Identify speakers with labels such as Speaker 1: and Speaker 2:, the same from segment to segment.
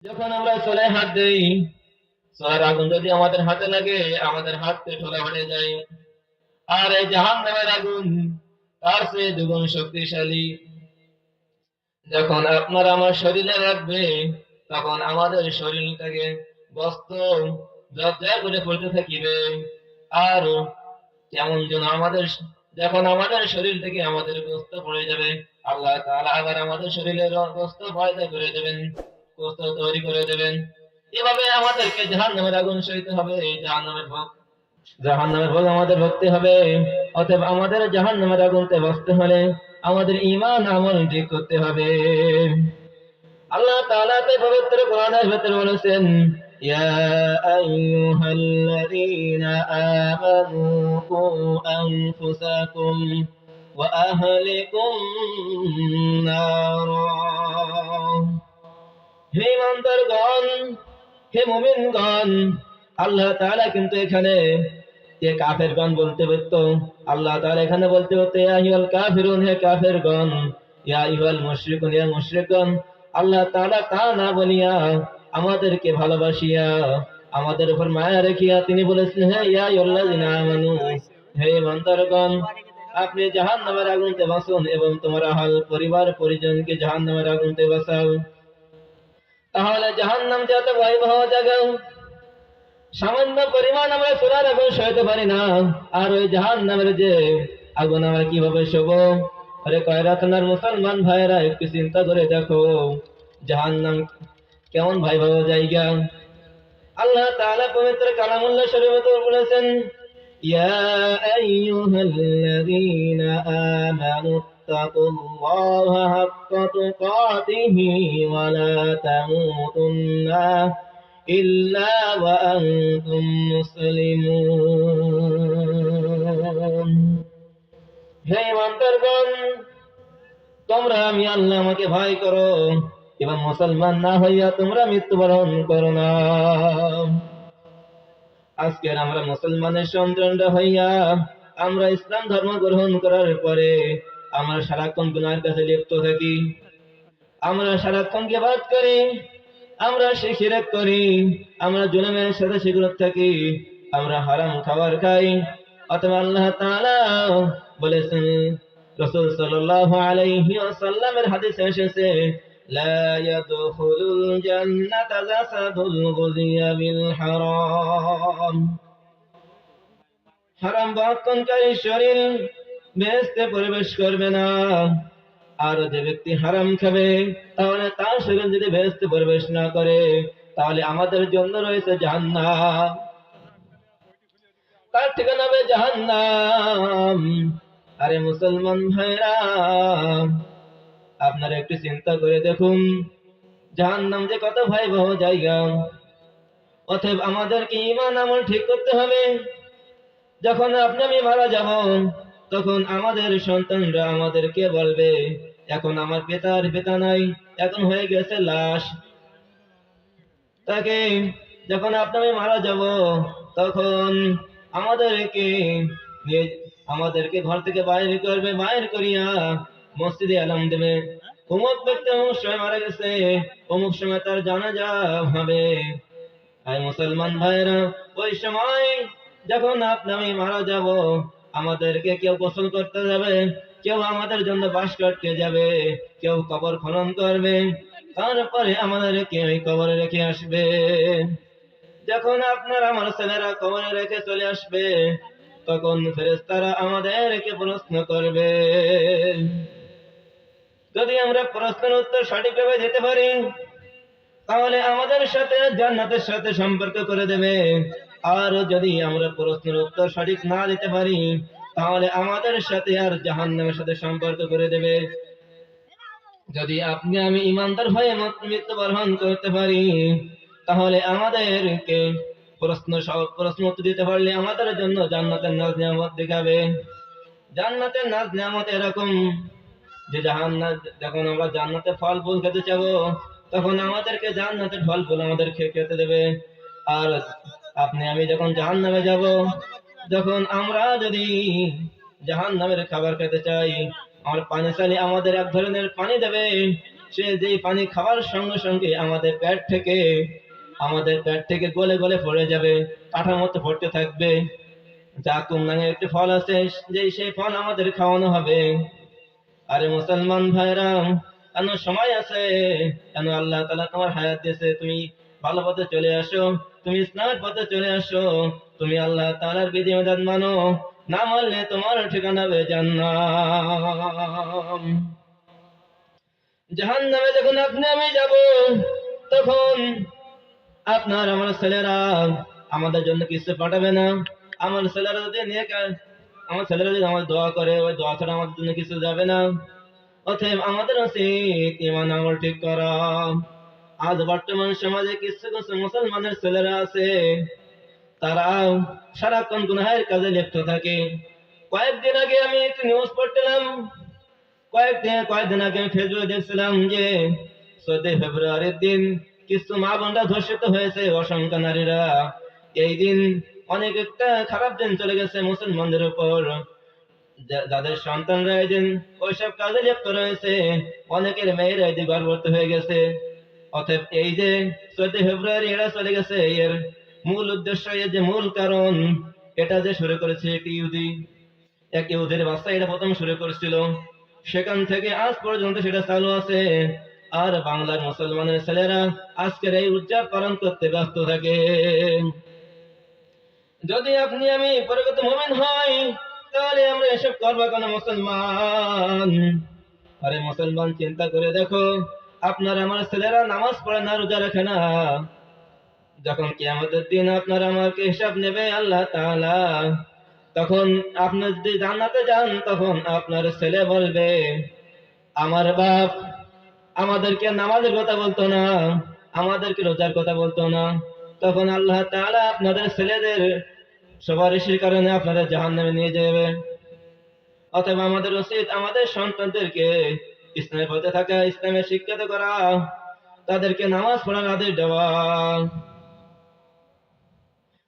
Speaker 1: যখন আমরা চুলায় হাত দেই, চুলার আগুন যদি আমাদের হাতে লাগে, আমাদের হাত ঠোলা হয়ে যায়। আর এই জাহান্নামের আগুন তার চেয়ে দ্বিগুণ শক্তিশালী। যখন আপনার আমার শরীরে লাগবে, তখন আমাদের শরীরটাকে বস্ত্র ঝরঝর করে পড়তে থাকিবে। আর কেমন যেন যখন আমাদের শরীর থেকে আমাদের গোস্ত পড়ে যাবে, আল্লাহ তাআলা আবার আমাদের শরীরের গোস্ত পয়দা করে দেবেন, গোস্ত তৈরি করে দেবেন। এভাবে আমাদেরকে জাহান্নামের আগুন সইতে হবে, জাহান্নামের ভোগ আমাদের ভুগতে হবে। অতএব আমাদের জাহান্নামের আগুনতে বাঁচতে হলে আমাদের ঈমান আমল ঠিক করতে হবে। আল্লাহ তাআলা তাই পবিত্র কোরআনের ভেতরে বলেছেন, ইয়া আইয়ুহাল্লাযীনা আমানু কু আনফুসাকুম ওয়া আহলিকুম নারা। হে ইমানদারগণ, হে মুমিনগণ, আল্লাহ তাআলা কিন্তু এখানে কে কাফেরগণ বলতে পারতো, আল্লাহ তাআলা এখানে বলতে পারতো ইয়া আইয়ুহাল কাফিরুন, হে কাফেরগণ, ইয়া আইয়ুহাল মুশরিকুন, হে মুশরিকগণ। আল্লাহ তাআলা তা না বলিয়া আমাদেরকে ভালোবাসিয়া আমাদের উপর মায়া রেখিয়া তিনি বলেছেন, হে ইয়া আইয়ুহাল্লাযিনা আমানু, হে ইমানদারগণ, আপনি জাহান্নামের আগুনতে বাঁচুন এবং তোমার আহল পরিবার পরিজনকে জাহান্নামের আগুনতে বাঁচাও। তাহলে জাহান্নাম যে এত ভয়াবহ জায়গা, সামান্য পরিমাণ আমরা চুলার আগুন সইতে পারি না, আর ওই জাহান্নামের যে আগুন আমরা কিভাবে শোব? আরে কয়রাতনার মুসলমান ভাইয়েরা, একটু চিন্তা করে দেখো জাহান্নাম কেমন ভয়াবহ জায়গা। আল্লাহ তাআলা পবিত্র কালামুল্লাহ শরীফে বলেছেন, ইয়া আইয়ুহাল্লাযীনা আমানুত্তাকুল্লাহা হাক্কা তুকাতিহি ওয়া লা তামুতুন্না ইল্লা ওয়া আনতুম মুসলিমুন। হে ইমানদারগণ, তোমরা আমি আল্লাহ আমাকে ভয় করো এবং মুসলমান না হইয়া তোমরা মৃত্যুবরণ করো না। আজকের আমরা মুসলমানের সন্তান হইয়া আমরা ইসলাম ধর্ম গ্রহণ করার পরে আমরা সারাক্ষণ গুনাহের কাছে লিপ্ত থাকি, আমরা সারাক্ষণ গীবত করি, আমরা শিরক করি, আমরা জুলুমের সাথে শিকড় থাকি, আমরা হারাম খাবার খাই। অথবা আল্লাহ তাআলা বলেছেন, রাসূল সাল্লাল্লাহু আলাইহি ওয়াসাল্লামের হাদিসে এসেছে, লা ইয়াদখুলুল জান্নাতা জাসাদুল গুযিয়া বিল হারাম। হারাম ভক্ষণকারী শরীর বেহেশতে প্রবেশ করবে না। আর যে ব্যক্তি হারাম খাবে, তাহলে তার শরীর যদি বেহেশতে প্রবেশ না করে, তাহলে আমাদের জন্য রয়েছে জাহান্নাম, তার ঠিকানা হবে জাহান্নাম। আরে মুসলমান ভাইরা, আপনারা একটু চিন্তা করে দেখুন জাহান্নাম যে কত ভয়াবহ জায়গা। অতএব আমাদেরকে ঈমান আমল ঠিক করতে হবে। যখন আপনি আমি মারা যাব, তখন আমাদের সন্তানরা আমাদেরকে বলবে, এখন আমার পিতার পিতা নাই, এখন হয়ে গেছে লাশ। তাকে যখন আপনি আমি মারা যাব, তখন আমাদেরকে আমাদেরকে ঘর থেকে বাইরে করবে, বাইরে করিয়া মসজিদে আলাম দেবে, অমুক ব্যক্তি অমুক সময় মারা গেছে, অমুক সময় তার জানাজা হবে। আর মুসলমান ভাইরা, ওই সময় যখন আপনি আমি মারা যাব, আমাদেরকে কেউ গোসল করতে যাবে, কেউ আমাদের জন্য বাঁশ কাটতে যাবে, কেউ কবর খনন করবে, তারপরে আমাদেরকে ওই কবরে রেখে আসবে। যখন আপনার আমার ছেলেরা কবরে রেখে চলে আসবে, তখন ফেরেশতারা আমাদেরকে প্রশ্ন করবে। যদি আমরা প্রশ্নের উত্তর সঠিকভাবে দিতে পারি, তাহলে আমাদের সাথে জান্নাতের সাথে সম্পর্ক করে দেবে। আর যদি আমরা প্রশ্নের উত্তর সঠিক না দিতে পারি, তাহলে আমাদের সাথে আর জাহান্নামের সাথে সম্পর্ক করে দেবে। যদি আপনি আমি ইমানদার হয়ে মৃত্যুবরণ করতে পারি, তাহলে আমাদেরকে প্রশ্ন উত্তর দিতে পারলে আমাদের জন্য জান্নাতের নাজ নিয়ামত দেখাবে। জান্নাতের নাজ নিয়ামত এরকম যে যখন আমরা জান্নাতের ফল ফুল খেতে চাবো, তখন আমাদেরকে জান্নাতের ফল ফুল আমাদের খেতে দেবে। আর আপনি আমি যখন জাহান্নামে যাব, যখন আমরা যদি জাহান্নামের খাবার খেতে চাই, আমার পানি চাইলে আমাদের এক ধরনের পানি দেবে, সে যেই পানি খাওয়ার সঙ্গে সঙ্গে আমাদের পেট থেকে গলে গলে পড়ে যাবে, কাঠার মতো পড়তে থাকবে। জাকুম নামে একটি ফল আছে, সেই ফল আমাদের খাওয়ানো হবে। আরে মুসলমান ভাইরা, কেন সময় আছে, কেন আল্লাহ তাআলা তোমার হায়াত দিয়েছে, তুমি ভালো পথে চলে আসো, তুমি ইসলামের পথে চলে আসো, তুমি আল্লাহ তাআলার বিধিবিধান মানো, না মানলে তোমার ঠিকানা হবে জাহান্নাম। জাহান্নামে যখন আপনি আমি যাব, তখন আপনার আমার ছেলেরা আমাদের জন্য কিছু পাঠাবে না। আমার ছেলেরা যদি আমার ছেলেরা যদি আমার দোয়া করে, ওই দোয়া ছাড়া আমাদের জন্য কিছু যাবে না। অতএব আমাদের উচিত ঈমান আমল ঠিক করা। আজ বর্তমান সমাজে কিছু কিছু মুসলমানের ছেলেরা আছে, তারা সারাক্ষণ গুনাহের কাজে লিপ্ত থাকে। কয়েকদিন আগে আমি একটি নিউজ পড়ছিলাম, কয়েকদিন আগে আমি ফেসবুকে দেখছিলাম যে 14 ফেব্রুয়ারির দিন কিছু মা বোনরা ধর্ষিত হয়েছে, অসংখ্য নারীরা। এই দিন অনেক একটা খারাপ দিন চলে গেছে মুসলমানদের উপর, যাদের সন্তানরা এই দিন ওইসব কাজে লিপ্ত রয়েছে, অনেকের মেয়েরা এই দিন গর্ভবতী হয়ে গেছে। অতএব এই যে 14 ফেব্রুয়ারি এটা চলে গেছে, এর মূল উদ্দেশ্য, এর যে মূল কারণ, এটা যে শুরু করেছে এক ইহুদির বাচ্চা এটা প্রথম শুরু করেছিল। সেখান থেকে আজ পর্যন্ত সেটা চালু আছে। আর বাংলার মুসলমানের ছেলেরা আজকের এই উদযাপন করতে ব্যস্ত থাকে। যদি আপনি আমি প্রকৃত মুমিন হই, তাহলে আমরা এসব করবো কেন মুসলমান? আরে মুসলমান, চিন্তা করে দেখো, আপনার আমার ছেলেরা নামাজ পড়ে না, রোজা রাখে না। যখন কিয়ামতের দিন আপনার আমাকে হিসাব নেবে আল্লাহ তাআলা, তখন আপনি যদি জান্নাতে যান, তখন আপনার ছেলে বলবে, আমার বাপ আমাদেরকে নামাজের কথা বলতো না, আমাদেরকে রোজার কথা বলতো না। তখন আল্লাহ তাআলা আপনাদের ছেলেদের সুপারিশের কারণে আপনাদের জাহান্নামে নিয়ে যাবে। অতএব আমাদের উচিত আমাদের সন্তানদেরকে ইসলামের পথে থাকা, ইসলামের শিক্ষিত করা, তাদেরকে নামাজ পড়ার আদেশ দেওয়া।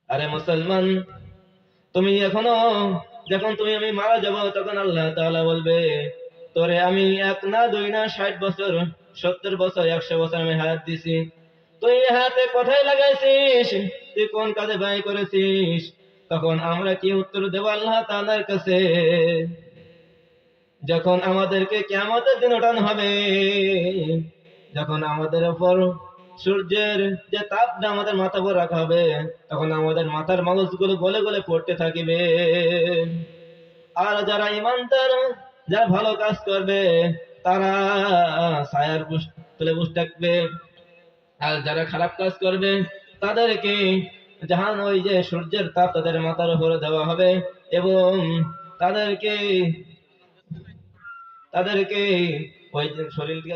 Speaker 1: আরে মুসলমান, তুমি এখনো, যখন তুমি আমি মারা যাব, তখন আল্লাহ তাআলা বলবে, তোরে আমি 1 না 2 না 60 বছর, 70 বছর, 100 বছর আমি হায়াত দিছি, তুই এই হায়াতে কোথায় লাগাইছিস, তুই কোন কাজে ব্যয় করেছিস? তখন আমরা কি উত্তর দেব আল্লাহ তাআলার কাছে? যখন আমাদেরকে কিয়ামতের দিন ওঠানো হবে, যখন আমাদের উপর সূর্যের যে তাপটা আমাদের মাথার উপর রাখা হবে, তখন আমাদের মাথার মগজগুলো গলে গলে পড়তে থাকিবে। আর যারা ইমানদার, যারা ভালো কাজ করবে, তারা ছায়ার তলে বসে থাকবে। আর যারা খারাপ কাজ করবে, তাদেরকে ওই যে সূর্যের তাপ তাদের মাথার উপরে দেওয়া হবে, এবং তাদেরকে তাদেরকে ওই যে শরীরকে